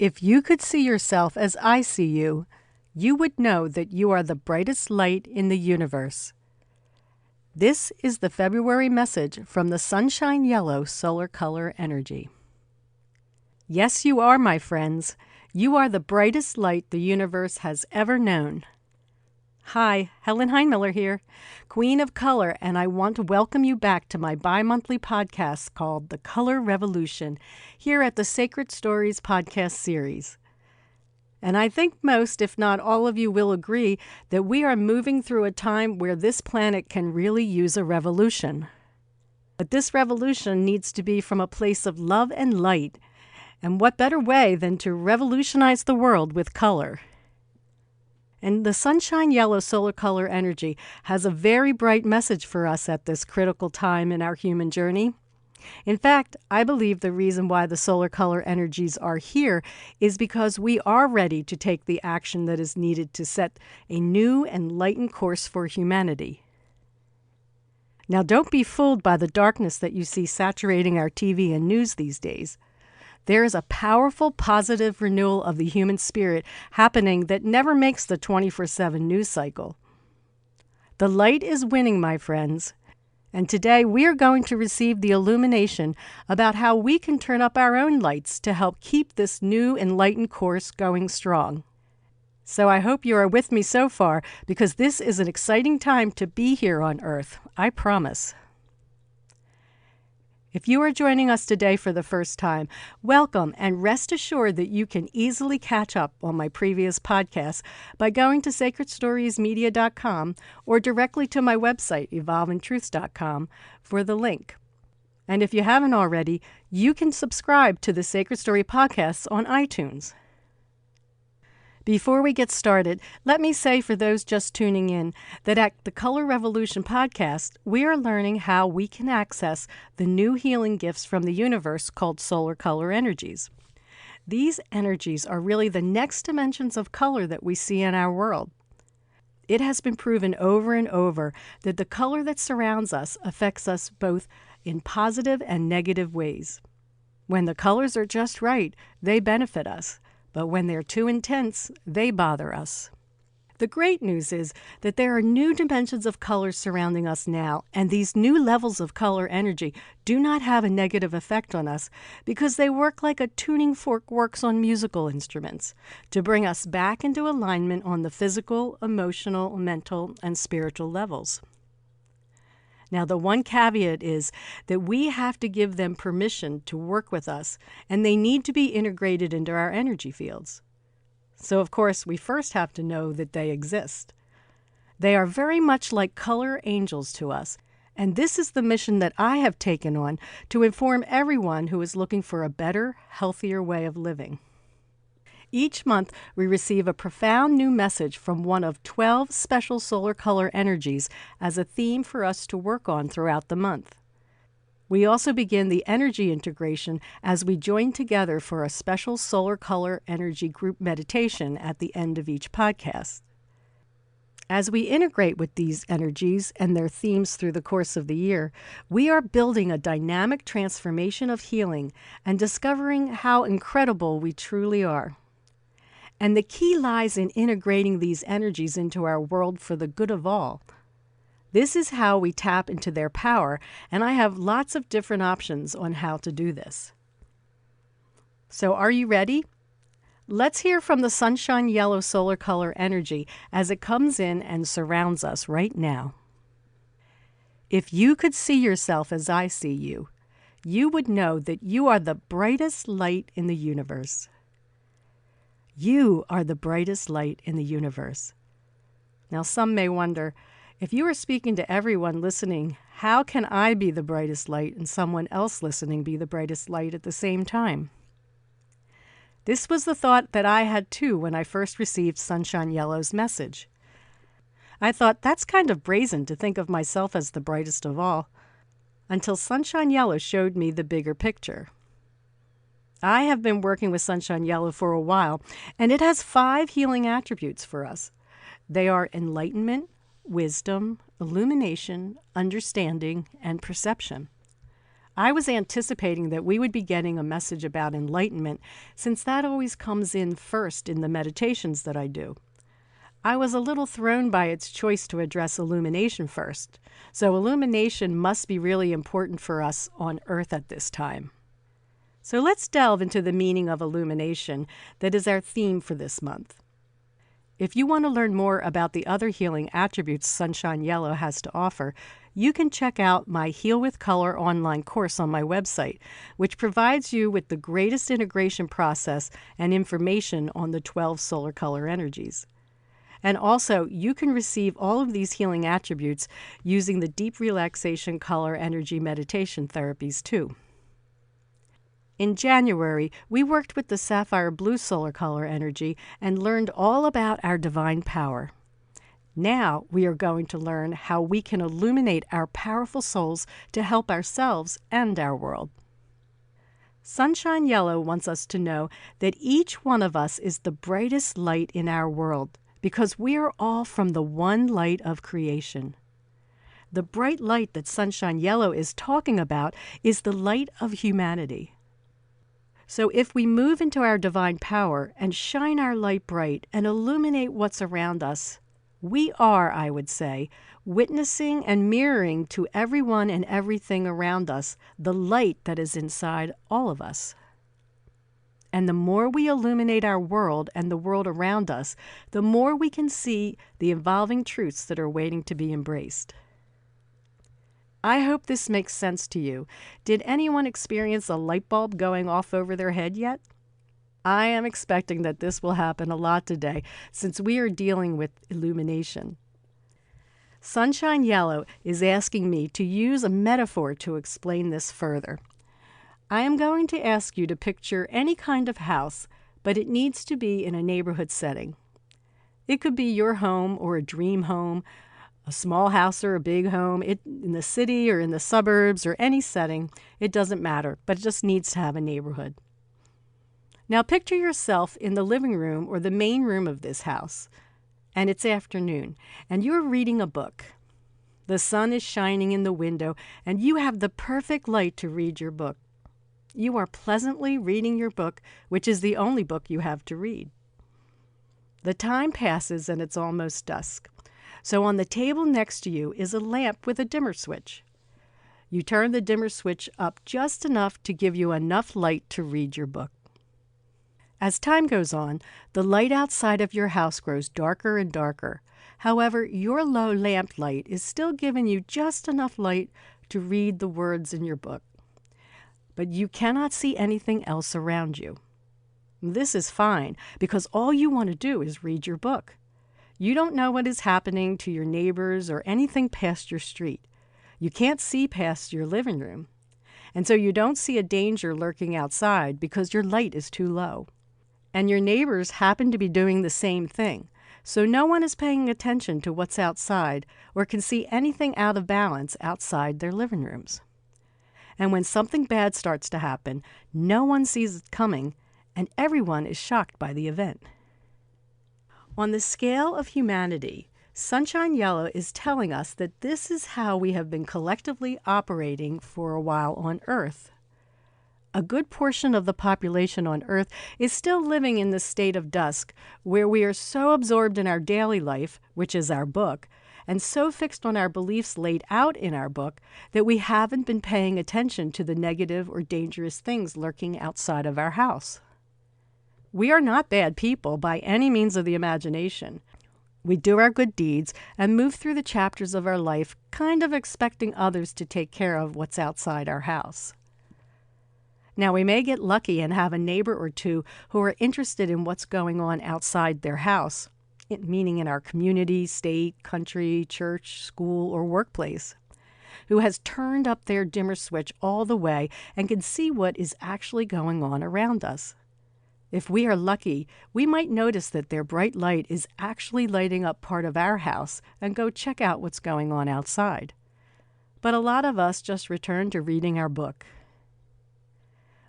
If you could see yourself as I see you, you would know that you are the brightest light in the universe. This is the February message from the Sunshine Yellow Solar Color Energy. Yes, you are, my friends. You are the brightest light the universe has ever known. Hi, Helen Heinmiller here, Queen of Color, and I want to welcome you back to my bi-monthly podcast called The Color Revolution here at the Sacred Stories podcast series. And I think most, if not all of you, will agree that we are moving through a time where this planet can really use a revolution. But this revolution needs to be from a place of love and light, and what better way than to revolutionize the world with color? And the Sunshine Yellow Solar Color Energy has a very bright message for us at this critical time in our human journey. In fact, I believe the reason why the solar color energies are here is because we are ready to take the action that is needed to set a new enlightened course for humanity. Now, don't be fooled by the darkness that you see saturating our TV and news these days. There is a powerful, positive renewal of the human spirit happening that never makes the 24/7 news cycle. The light is winning, my friends. And today we are going to receive the illumination about how we can turn up our own lights to help keep this new enlightened course going strong. So I hope you are with me so far, because this is an exciting time to be here on Earth, I promise. If you are joining us today for the first time, welcome, and rest assured that you can easily catch up on my previous podcasts by going to sacredstoriesmedia.com or directly to my website, evolvingtruths.com, for the link. And if you haven't already, you can subscribe to the Sacred Story podcasts on iTunes. Before we get started, let me say for those just tuning in that at the Color Revolution podcast, we are learning how we can access the new healing gifts from the universe called solar color energies. These energies are really the next dimensions of color that we see in our world. It has been proven over and over that the color that surrounds us affects us both in positive and negative ways. When the colors are just right, they benefit us. But when they're too intense, they bother us. The great news is that there are new dimensions of color surrounding us now, and these new levels of color energy do not have a negative effect on us because they work like a tuning fork works on musical instruments to bring us back into alignment on the physical, emotional, mental, and spiritual levels. Now, the one caveat is that we have to give them permission to work with us, and they need to be integrated into our energy fields. So, of course, we first have to know that they exist. They are very much like color angels to us, and this is the mission that I have taken on to inform everyone who is looking for a better, healthier way of living. Each month, we receive a profound new message from one of 12 special solar color energies as a theme for us to work on throughout the month. We also begin the energy integration as we join together for a special solar color energy group meditation at the end of each podcast. As we integrate with these energies and their themes through the course of the year, we are building a dynamic transformation of healing and discovering how incredible we truly are. And the key lies in integrating these energies into our world for the good of all. This is how we tap into their power, and I have lots of different options on how to do this. So are you ready? Let's hear from the Sunshine Yellow Solar Color Energy as it comes in and surrounds us right now. If you could see yourself as I see you, you would know that you are the brightest light in the universe. You are the brightest light in the universe. Now, some may wonder, if you are speaking to everyone listening, how can I be the brightest light and someone else listening be the brightest light at the same time? This was the thought that I had too when I first received Sunshine Yellow's message. I thought, that's kind of brazen to think of myself as the brightest of all, until Sunshine Yellow showed me the bigger picture. I have been working with Sunshine Yellow for a while, and it has 5 healing attributes for us. They are enlightenment, wisdom, illumination, understanding, and perception. I was anticipating that we would be getting a message about enlightenment, since that always comes in first in the meditations that I do. I was a little thrown by its choice to address illumination first, so illumination must be really important for us on Earth at this time. So let's delve into the meaning of illumination that is our theme for this month. If you want to learn more about the other healing attributes Sunshine Yellow has to offer, you can check out my Heal with Color online course on my website, which provides you with the greatest integration process and information on the 12 solar color energies. And also, you can receive all of these healing attributes using the deep relaxation color energy meditation therapies too. In January, we worked with the Sapphire Blue solar color energy and learned all about our divine power. Now we are going to learn how we can illuminate our powerful souls to help ourselves and our world. Sunshine Yellow wants us to know that each one of us is the brightest light in our world, because we are all from the one light of creation. The bright light that Sunshine Yellow is talking about is the light of humanity. So if we move into our divine power and shine our light bright and illuminate what's around us, we are, I would say, witnessing and mirroring to everyone and everything around us the light that is inside all of us. And the more we illuminate our world and the world around us, the more we can see the evolving truths that are waiting to be embraced. I hope this makes sense to you. Did anyone experience a light bulb going off over their head yet? I am expecting that this will happen a lot today, since we are dealing with illumination. Sunshine Yellow is asking me to use a metaphor to explain this further. I am going to ask you to picture any kind of house, but it needs to be in a neighborhood setting. It could be your home or a dream home, a small house or a big home, in the city or in the suburbs or any setting. It doesn't matter, but it just needs to have a neighborhood. Now picture yourself in the living room or the main room of this house, and it's afternoon, and you're reading a book. The sun is shining in the window, and you have the perfect light to read your book. You are pleasantly reading your book, which is the only book you have to read. The time passes and it's almost dusk. So on the table next to you is a lamp with a dimmer switch. You turn the dimmer switch up just enough to give you enough light to read your book. As time goes on, the light outside of your house grows darker and darker. However, your low lamp light is still giving you just enough light to read the words in your book. But you cannot see anything else around you. This is fine, because all you want to do is read your book. You don't know what is happening to your neighbors or anything past your street. You can't see past your living room. And so you don't see a danger lurking outside because your light is too low. And your neighbors happen to be doing the same thing. So no one is paying attention to what's outside or can see anything out of balance outside their living rooms. And when something bad starts to happen, no one sees it coming, and everyone is shocked by the event. On the scale of humanity, Sunshine Yellow is telling us that this is how we have been collectively operating for a while on Earth. A good portion of the population on Earth is still living in the state of dusk, where we are so absorbed in our daily life, which is our book, and so fixed on our beliefs laid out in our book that we haven't been paying attention to the negative or dangerous things lurking outside of our house. We are not bad people by any means of the imagination. We do our good deeds and move through the chapters of our life kind of expecting others to take care of what's outside our house. Now, we may get lucky and have a neighbor or two who are interested in what's going on outside their house, meaning in our community, state, country, church, school, or workplace, who has turned up their dimmer switch all the way and can see what is actually going on around us. If we are lucky, we might notice that their bright light is actually lighting up part of our house and go check out what's going on outside. But a lot of us just return to reading our book.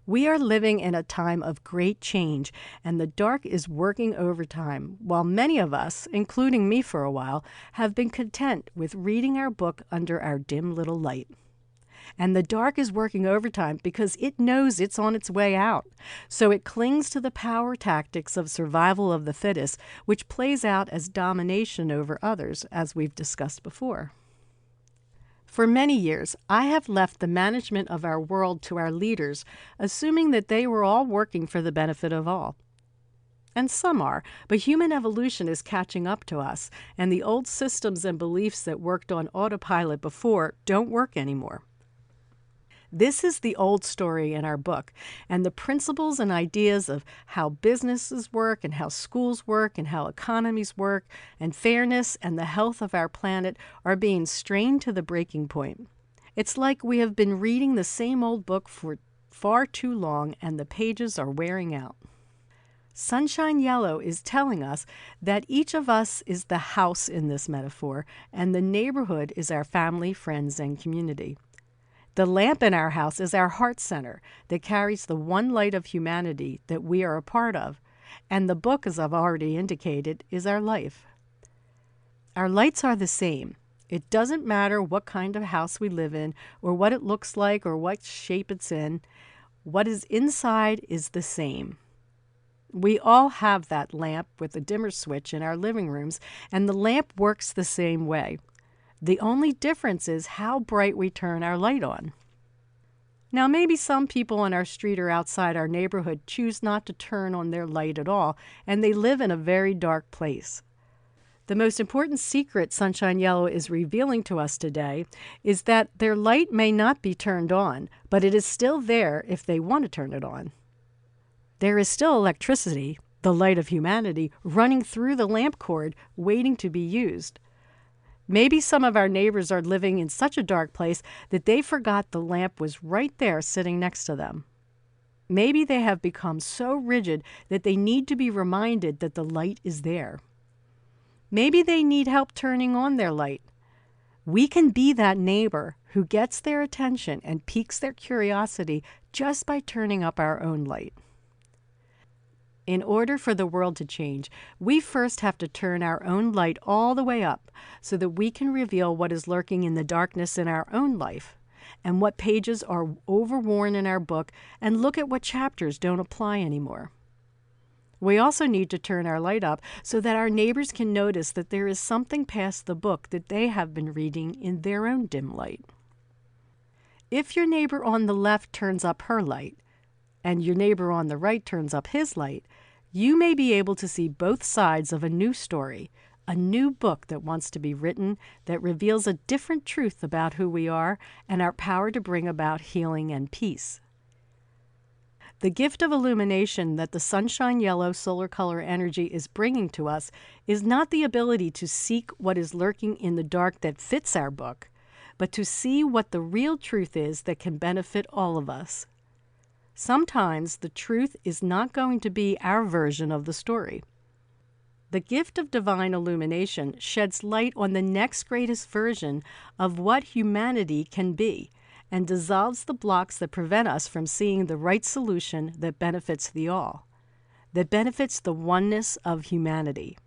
We are living in a time of great change, and the dark is working overtime, while many of us, including me for a while, have been content with reading our book under our dim little light. And the dark is working overtime because it knows it's on its way out. So it clings to the power tactics of survival of the fittest, which plays out as domination over others, as we've discussed before. For many years, I have left the management of our world to our leaders, assuming that they were all working for the benefit of all. And some are, but human evolution is catching up to us, and the old systems and beliefs that worked on autopilot before don't work anymore. This is the old story in our book, and the principles and ideas of how businesses work and how schools work and how economies work and fairness and the health of our planet are being strained to the breaking point. It's like we have been reading the same old book for far too long and the pages are wearing out. Sunshine Yellow is telling us that each of us is the house in this metaphor, and the neighborhood is our family, friends, and community. The lamp in our house is our heart center that carries the one light of humanity that we are a part of, and the book, as I've already indicated, is our life. Our lights are the same. It doesn't matter what kind of house we live in, or what it looks like, or what shape it's in. What is inside is the same. We all have that lamp with a dimmer switch in our living rooms, and the lamp works the same way. The only difference is how bright we turn our light on. Now, maybe some people on our street or outside our neighborhood choose not to turn on their light at all, and they live in a very dark place. The most important secret Sunshine Yellow is revealing to us today is that their light may not be turned on, but it is still there if they want to turn it on. There is still electricity, the light of humanity, running through the lamp cord, waiting to be used. Maybe some of our neighbors are living in such a dark place that they forgot the lamp was right there sitting next to them. Maybe they have become so rigid that they need to be reminded that the light is there. Maybe they need help turning on their light. We can be that neighbor who gets their attention and piques their curiosity just by turning up our own light. In order for the world to change, we first have to turn our own light all the way up so that we can reveal what is lurking in the darkness in our own life and what pages are overworn in our book and look at what chapters don't apply anymore. We also need to turn our light up so that our neighbors can notice that there is something past the book that they have been reading in their own dim light. If your neighbor on the left turns up her light, and your neighbor on the right turns up his light, you may be able to see both sides of a new story, a new book that wants to be written that reveals a different truth about who we are and our power to bring about healing and peace. The gift of illumination that the Sunshine Yellow solar color energy is bringing to us is not the ability to seek what is lurking in the dark that fits our book, but to see what the real truth is that can benefit all of us. Sometimes the truth is not going to be our version of the story. The gift of divine illumination sheds light on the next greatest version of what humanity can be and dissolves the blocks that prevent us from seeing the right solution that benefits the all, that benefits the oneness of humanity.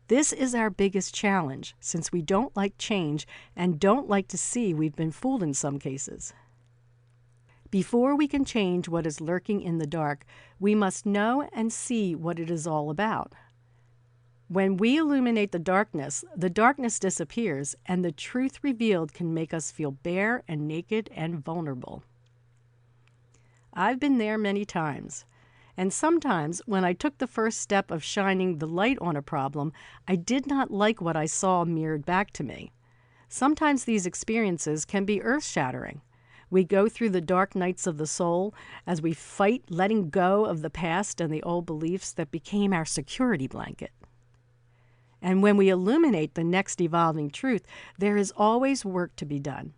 This is our biggest challenge, since we don't like change and don't like to see we've been fooled in some cases. Before we can change what is lurking in the dark, we must know and see what it is all about. When we illuminate the darkness disappears, and the truth revealed can make us feel bare and naked and vulnerable. I've been there many times, and sometimes when I took the first step of shining the light on a problem, I did not like what I saw mirrored back to me. Sometimes these experiences can be earth-shattering. We go through the dark nights of the soul as we fight letting go of the past and the old beliefs that became our security blanket. And when we illuminate the next evolving truth, there is always work to be done.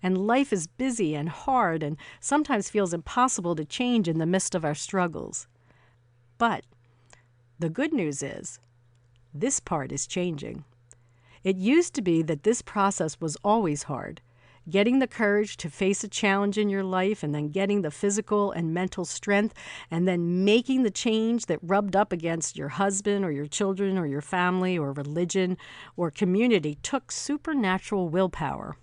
And life is busy and hard and sometimes feels impossible to change in the midst of our struggles. But the good news is, this part is changing. It used to be that this process was always hard. Getting the courage to face a challenge in your life and then getting the physical and mental strength and then making the change that rubbed up against your husband or your children or your family or religion or community took supernatural willpower.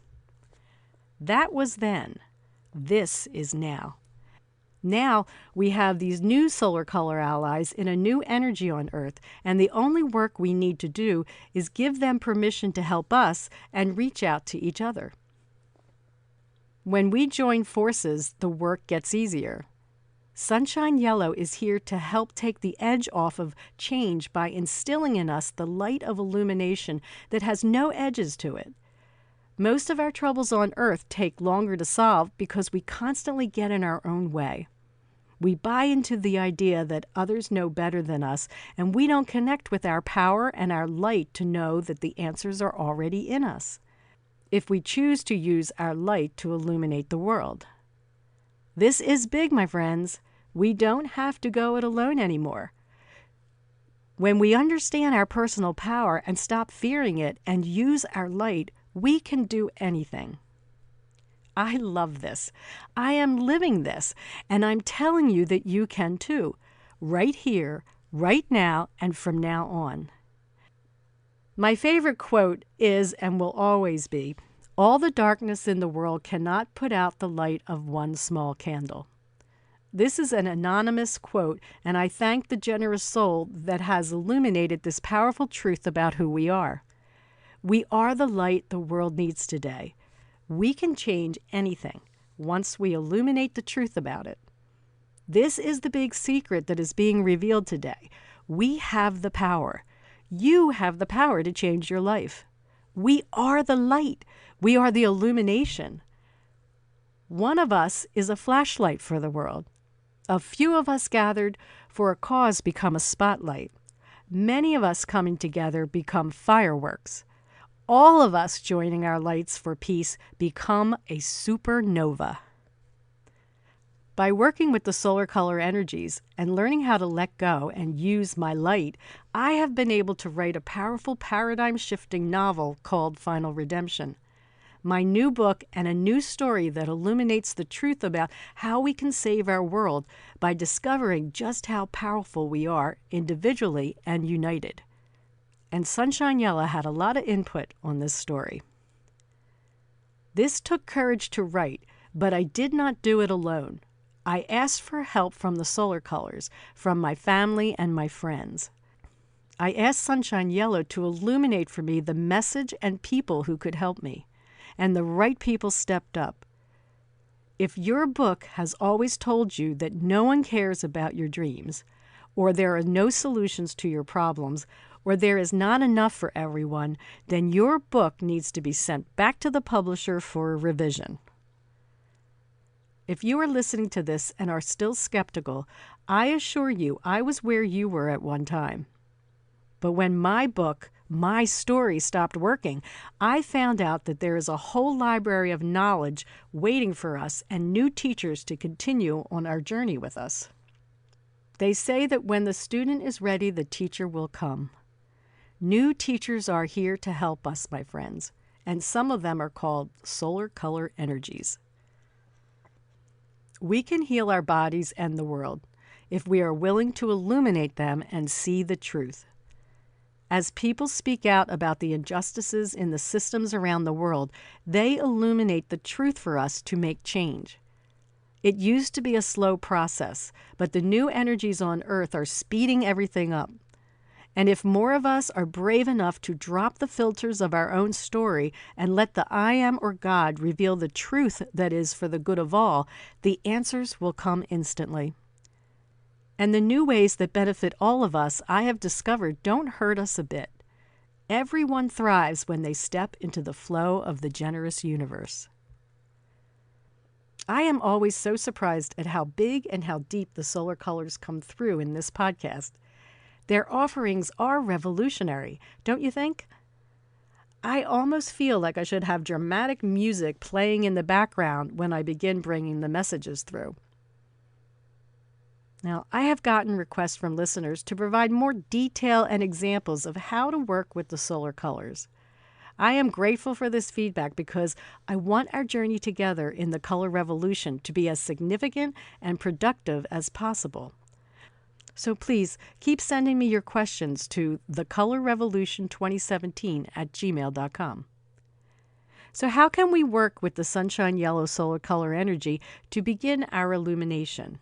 That was then. This is now. Now we have these new solar color allies in a new energy on Earth, and the only work we need to do is give them permission to help us and reach out to each other. When we join forces, the work gets easier. Sunshine Yellow is here to help take the edge off of change by instilling in us the light of illumination that has no edges to it. Most of our troubles on Earth take longer to solve because we constantly get in our own way. We buy into the idea that others know better than us, and we don't connect with our power and our light to know that the answers are already in us, if we choose to use our light to illuminate the world. This is big, my friends. We don't have to go it alone anymore. When we understand our personal power and stop fearing it and use our light, we can do anything. I love this. I am living this, and I'm telling you that you can too, right here, right now, and from now on. My favorite quote is and will always be, "All the darkness in the world cannot put out the light of one small candle." This is an anonymous quote, and I thank the generous soul that has illuminated this powerful truth about who we are. We are the light the world needs today. We can change anything once we illuminate the truth about it. This is the big secret that is being revealed today. We have the power. You have the power to change your life. We are the light. We are the illumination. One of us is a flashlight for the world. A few of us gathered for a cause become a spotlight. Many of us coming together become fireworks. All of us joining our lights for peace become a supernova. By working with the solar color energies and learning how to let go and use my light, I have been able to write a powerful paradigm-shifting novel called Final Redemption. My new book and a new story that illuminates the truth about how we can save our world by discovering just how powerful we are individually and united. And Sunshine Yellow had a lot of input on this story. This took courage to write, but I did not do it alone. I asked for help from the solar colors, from my family and my friends. I asked Sunshine Yellow to illuminate for me the message and people who could help me, and the right people stepped up. If your book has always told you that no one cares about your dreams, or there are no solutions to your problems, or there is not enough for everyone, then your book needs to be sent back to the publisher for a revision. If you are listening to this and are still skeptical, I assure you I was where you were at one time. But when my book, my story, stopped working, I found out that there is a whole library of knowledge waiting for us and new teachers to continue on our journey with us. They say that when the student is ready, the teacher will come. New teachers are here to help us, my friends, and some of them are called solar color energies. We can heal our bodies and the world if we are willing to illuminate them and see the truth. As people speak out about the injustices in the systems around the world, they illuminate the truth for us to make change. It used to be a slow process, but the new energies on Earth are speeding everything up. And if more of us are brave enough to drop the filters of our own story and let the I Am or God reveal the truth that is for the good of all, the answers will come instantly. And the new ways that benefit all of us, I have discovered, don't hurt us a bit. Everyone thrives when they step into the flow of the generous universe. I am always so surprised at how big and how deep the solar colors come through in this podcast. Their offerings are revolutionary, don't you think? I almost feel like I should have dramatic music playing in the background when I begin bringing the messages through. Now, I have gotten requests from listeners to provide more detail and examples of how to work with the solar colors. I am grateful for this feedback because I want our journey together in the color revolution to be as significant and productive as possible. So please keep sending me your questions to thecolorrevolution2017@gmail.com. So how can we work with the sunshine yellow solar color energy to begin our illumination?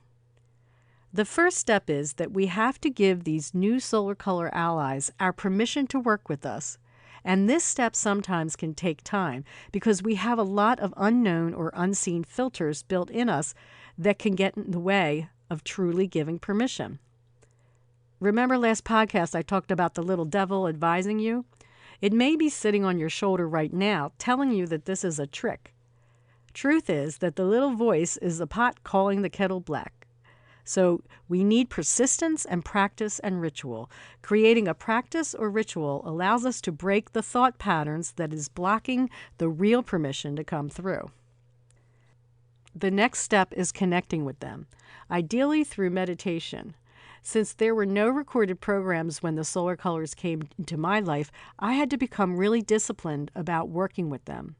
The first step is that we have to give these new solar color allies our permission to work with us. And this step sometimes can take time because we have a lot of unknown or unseen filters built in us that can get in the way of truly giving permission. Remember last podcast I talked about the little devil advising you? It may be sitting on your shoulder right now telling you that this is a trick. Truth is that the little voice is the pot calling the kettle black. So we need persistence and practice and ritual. Creating a practice or ritual allows us to break the thought patterns that is blocking the real permission to come through. The next step is connecting with them, ideally through meditation. Since there were no recorded programs when the solar colors came into my life, I had to become really disciplined about working with them.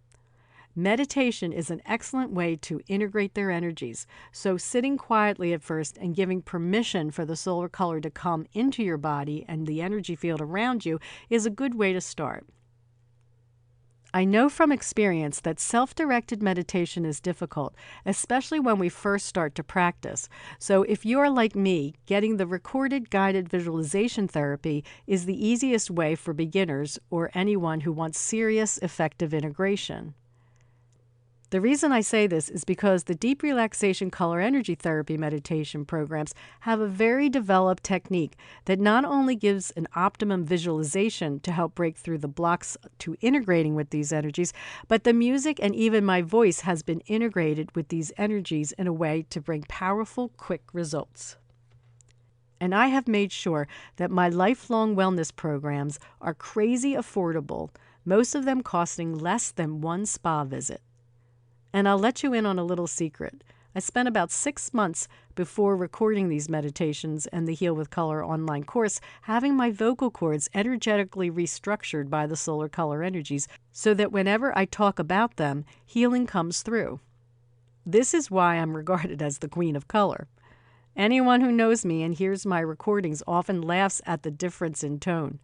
Meditation is an excellent way to integrate their energies, so sitting quietly at first and giving permission for the solar color to come into your body and the energy field around you is a good way to start. I know from experience that self-directed meditation is difficult, especially when we first start to practice. So if you're like me, getting the recorded guided visualization therapy is the easiest way for beginners or anyone who wants serious, effective integration. The reason I say this is because the deep relaxation color energy therapy meditation programs have a very developed technique that not only gives an optimum visualization to help break through the blocks to integrating with these energies, but the music and even my voice has been integrated with these energies in a way to bring powerful, quick results. And I have made sure that my lifelong wellness programs are crazy affordable, most of them costing less than one spa visit. And I'll let you in on a little secret. I spent about 6 months before recording these meditations and the Heal with Color online course having my vocal cords energetically restructured by the solar color energies so that whenever I talk about them, healing comes through. This is why I'm regarded as the Queen of Color. Anyone who knows me and hears my recordings often laughs at the difference in tone.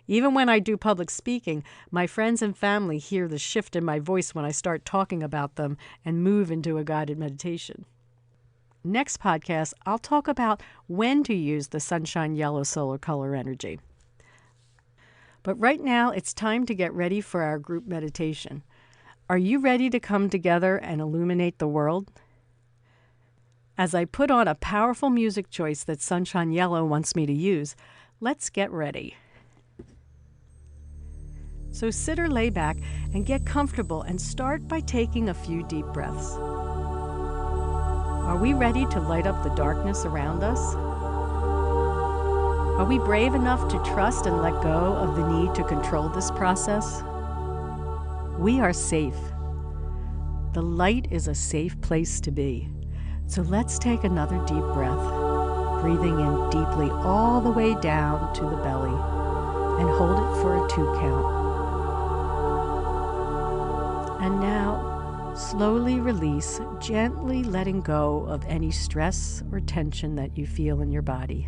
Even when I do public speaking, my friends and family hear the shift in my voice when I start talking about them and move into a guided meditation. Next podcast, I'll talk about when to use the sunshine yellow solar color energy. But right now, it's time to get ready for our group meditation. Are you ready to come together and illuminate the world? As I put on a powerful music choice that Sunshine Yellow wants me to use, let's get ready. So sit or lay back and get comfortable and start by taking a few deep breaths. Are we ready to light up the darkness around us? Are we brave enough to trust and let go of the need to control this process? We are safe. The light is a safe place to be. So let's take another deep breath, breathing in deeply all the way down to the belly, and hold it for a 2 count. And now, slowly release, gently letting go of any stress or tension that you feel in your body.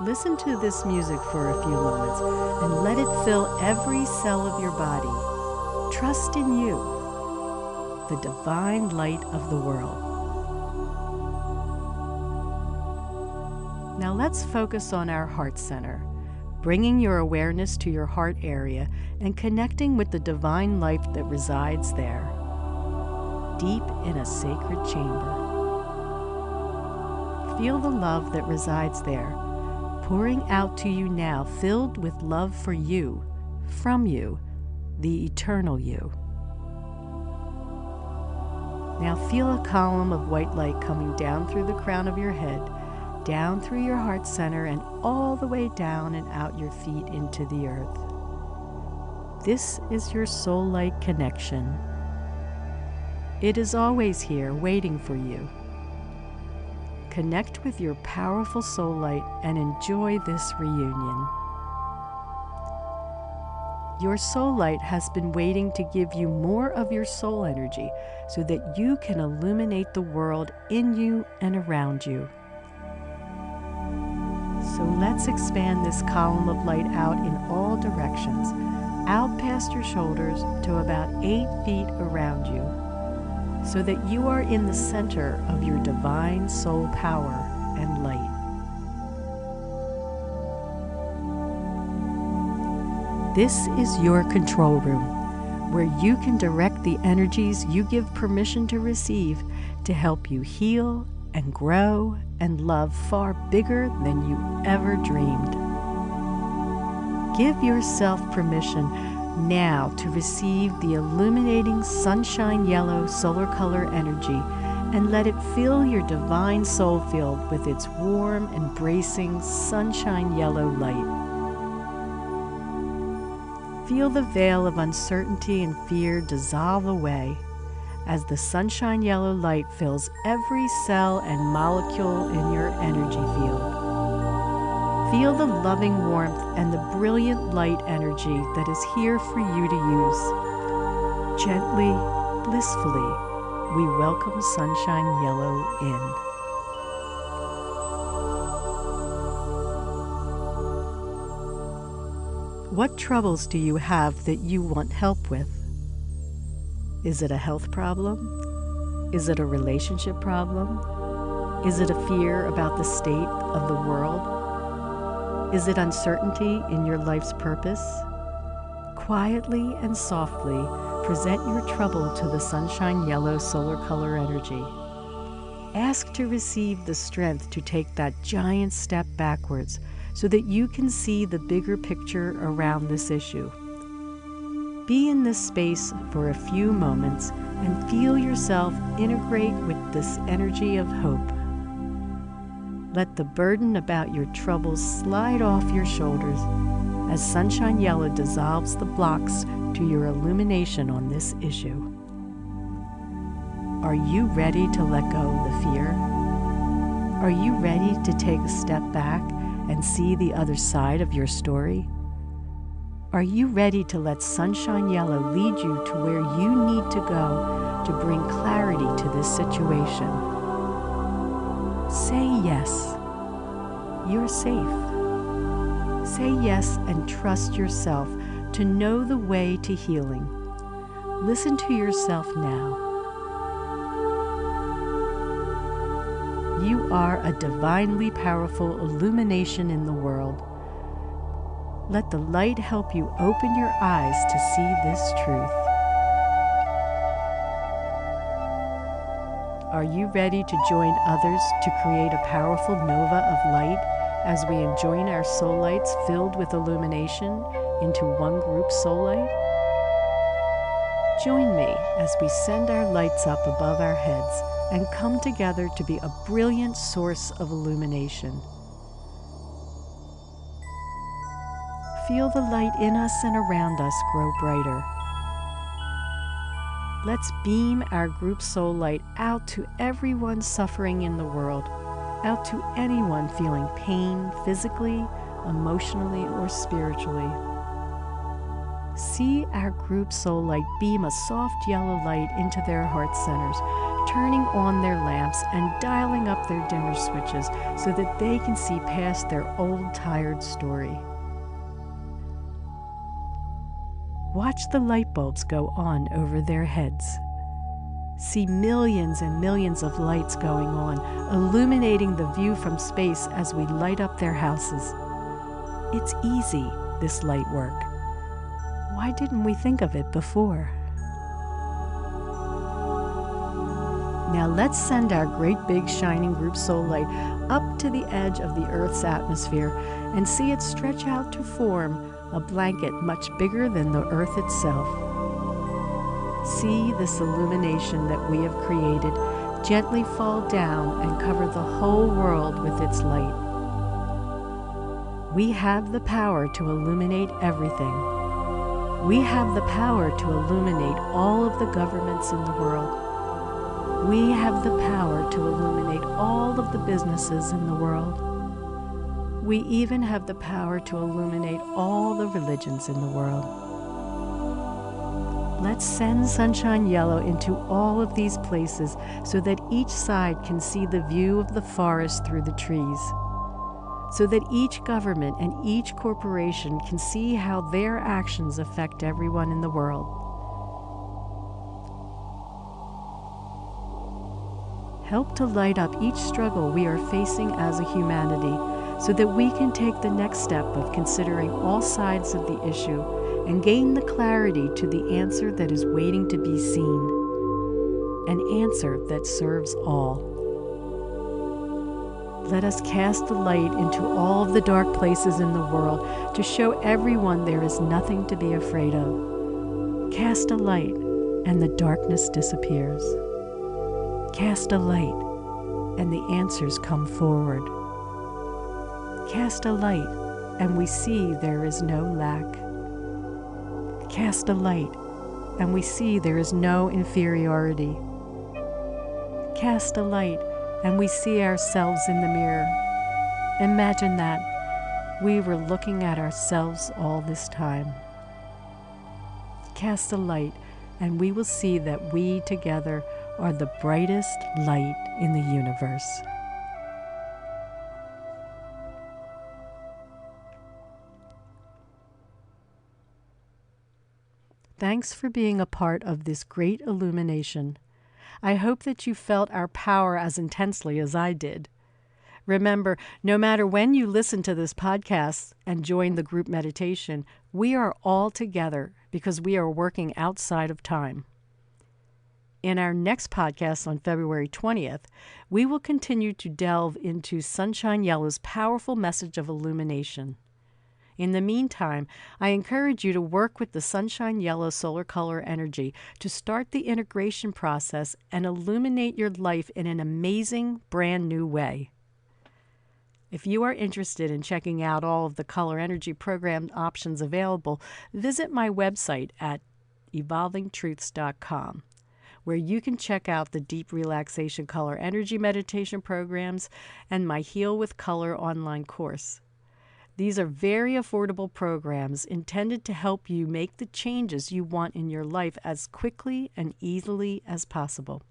Listen to this music for a few moments and let it fill every cell of your body. Trust in you, the divine light of the world. Now let's focus on our heart center, bringing your awareness to your heart area and connecting with the divine light that resides there, deep in a sacred chamber. Feel the love that resides there, pouring out to you now, filled with love for you, from you, the eternal you. Now feel a column of white light coming down through the crown of your head, down through your heart center, and all the way down and out your feet into the earth. This is your soul light connection. It is always here, waiting for you. Connect with your powerful soul light and enjoy this reunion. Your soul light has been waiting to give you more of your soul energy so that you can illuminate the world in you and around you. So let's expand this column of light out in all directions, out past your shoulders to about 8 feet around you, so that you are in the center of your divine soul power and light. This is your control room, where you can direct the energies you give permission to receive to help you heal and grow and love far bigger than you ever dreamed. Give yourself permission now to receive the illuminating sunshine yellow solar color energy and let it fill your divine soul field with its warm, embracing sunshine yellow light. Feel the veil of uncertainty and fear dissolve away as the sunshine yellow light fills every cell and molecule in your energy field. Feel the loving warmth and the brilliant light energy that is here for you to use. Gently, blissfully, we welcome sunshine yellow in. What troubles do you have that you want help with? Is it a health problem? Is it a relationship problem? Is it a fear about the state of the world? Is it uncertainty in your life's purpose? Quietly and softly present your trouble to the sunshine yellow solar color energy. Ask to receive the strength to take that giant step backwards so that you can see the bigger picture around this issue. Be in this space for a few moments and feel yourself integrate with this energy of hope. Let the burden about your troubles slide off your shoulders as sunshine yellow dissolves the blocks to your illumination on this issue. Are you ready to let go of the fear? Are you ready to take a step back and see the other side of your story? Are you ready to let sunshine yellow lead you to where you need to go to bring clarity to this situation? Say yes. You're safe. Say yes and trust yourself to know the way to healing. Listen to yourself now. You are a divinely powerful illumination in the world. Let the light help you open your eyes to see this truth. Are you ready to join others to create a powerful nova of light as we join our soul lights filled with illumination into one group soul light? Join me as we send our lights up above our heads and come together to be a brilliant source of illumination. Feel the light in us and around us grow brighter. Let's beam our group soul light out to everyone suffering in the world, out to anyone feeling pain physically, emotionally, or spiritually. See our group soul light beam a soft yellow light into their heart centers, turning on their lamps and dialing up their dimmer switches so that they can see past their old tired story. Watch the light bulbs go on over their heads. See millions and millions of lights going on, illuminating the view from space as we light up their houses. It's easy, this light work. Why didn't we think of it before? Now let's send our great big shining group soul light up to the edge of the Earth's atmosphere and see it stretch out to form a blanket much bigger than the Earth itself. See this illumination that we have created gently fall down and cover the whole world with its light. We have the power to illuminate everything. We have the power to illuminate all of the governments in the world. We have the power to illuminate all of the businesses in the world. We even have the power to illuminate all the religions in the world. Let's send sunshine yellow into all of these places so that each side can see the view of the forest through the trees. so that each government and each corporation can see how their actions affect everyone in the world. Help to light up each struggle we are facing as a humanity, so that we can take the next step of considering all sides of the issue and gain the clarity to the answer that is waiting to be seen, an answer that serves all. Let us cast the light into all of the dark places in the world to show everyone there is nothing to be afraid of. Cast a light and the darkness disappears. Cast a light and the answers come forward. Cast a light and we see there is no lack. Cast a light and we see there is no inferiority. Cast a light and we see ourselves in the mirror. Imagine that we were looking at ourselves all this time. Cast a light and we will see that we together are the brightest light in the universe. Thanks for being a part of this great illumination. I hope that you felt our power as intensely as I did. Remember, no matter when you listen to this podcast and join the group meditation, we are all together because we are working outside of time. In our next podcast on February 20th, we will continue to delve into Sunshine Yellow's powerful message of illumination. In the meantime, I encourage you to work with the Sunshine Yellow solar color energy to start the integration process and illuminate your life in an amazing, brand new way. If you are interested in checking out all of the color energy program options available, visit my website at evolvingtruths.com. where you can check out the Deep Relaxation Color Energy Meditation programs and my Heal with Color online course. These are very affordable programs intended to help you make the changes you want in your life as quickly and easily as possible.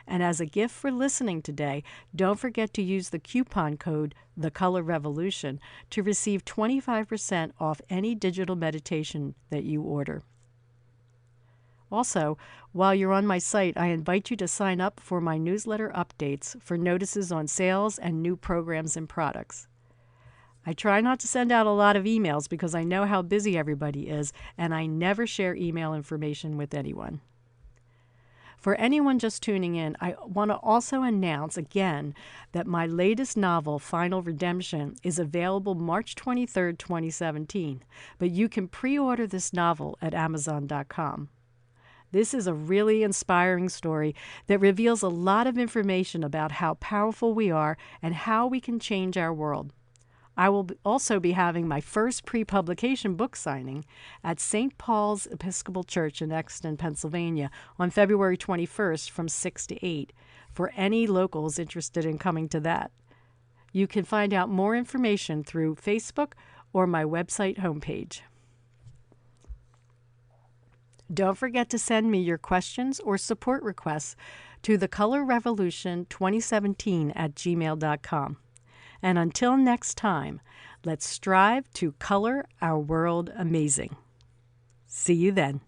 And as a gift for listening today, don't forget to use the coupon code The Color Revolution to receive 25% off any digital meditation that you order. Also, while you're on my site, I invite you to sign up for my newsletter updates for notices on sales and new programs and products. I try not to send out a lot of emails because I know how busy everybody is, and I never share email information with anyone. For anyone just tuning in, I want to also announce again that my latest novel, Final Redemption, is available March 23rd, 2017, but you can pre-order this novel at Amazon.com. This is a really inspiring story that reveals a lot of information about how powerful we are and how we can change our world. I will also be having my first pre-publication book signing at St. Paul's Episcopal Church in Exton, Pennsylvania on February 21st from 6 to 8 for any locals interested in coming to that. You can find out more information through Facebook or my website homepage. Don't forget to send me your questions or support requests to thecolorrevolution2017@gmail.com. And until next time, let's strive to color our world amazing. See you then.